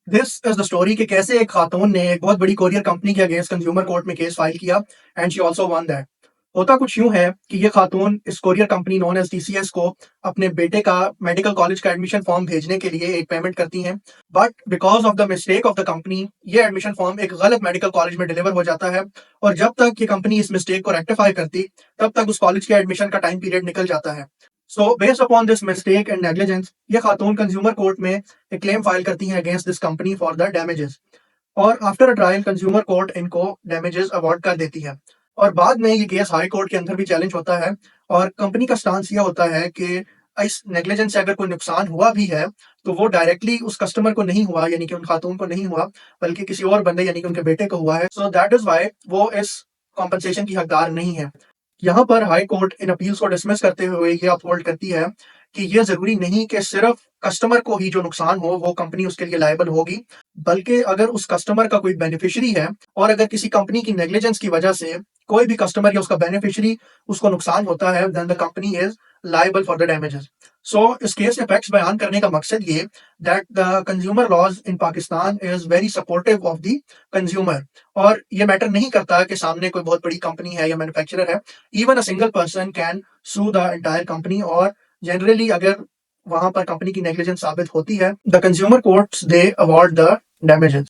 This is the story कि कैसे एक खातून ने एक बहुत बड़ी कोरियर कंपनी के अगेंस्ट कंज्यूमर कोर्ट में केस फाइल किया and she also won that. होता कुछ यूं है कि ये खातून इस courier company known as TCS को अपने बेटे का मेडिकल कॉलेज का एडमिशन फॉर्म भेजने के लिए एक पेमेंट करती हैं। But because of the mistake of the company ये एडमिशन फॉर्म एक गलत मेडिकल कॉलेज में डिलीवर हो जाता है। और जब तक ये कंपनी इस मिस्टेक को रेक्टिफाई करती तब तक उस कॉलेज के एडमिशन का टाइम पीरियड निकल जाता है। So based upon this mistake and negligence ये खातून कंज्यूमर कोर्ट में एक क्लेम फाइल करती हैं against this company for the damages. और after a trial consumer court इनको डैमेजेस अवार्ड कर देती है। और बाद में ये केस हाई कोर्ट के अंदर भी चैलेंज होता है। और कंपनी का स्टांस ये होता है कि इस नेग्लिजेंस से अगर कोई नुकसान हुआ भी है तो वो डायरेक्टली उस कस्टमर को नहीं हुआ, यानी कि उन खातून को नहीं हुआ, बल्कि किसी और बंदे यानी कि उनके बेटे को हुआ है। सो दैट इज वाई वो इस कॉम्पनसेशन की हकदार नहीं है। यहाँ पर हाई कोर्ट इन अपील्स को डिसमिस करते हुए ये अपहोल्ड करती है कि ये जरूरी नहीं कि सिर्फ कस्टमर को ही जो नुकसान हो वो कंपनी उसके लिए लायबल होगी, बल्कि अगर उस कस्टमर का कोई बेनिफिशियरी है और अगर किसी कंपनी की नेग्लिजेंस की वजह से कोई भी कस्टमर या उसका बेनिफिशियरी उसको नुकसान होता है then the company is liable for the damages. So इस केस के फैक्ट्स बयान करने का मकसद ये that the consumer laws in Pakistan is very supportive of the consumer. और ये मैटर नहीं करता कि सामने कोई बहुत बड़ी कंपनी है या मैन्युफैक्चरर है। Even a single person can sue the entire company. और जनरली अगर वहां पर कंपनी की नेग्लिजेंस साबित होती है the consumer courts they award the damages.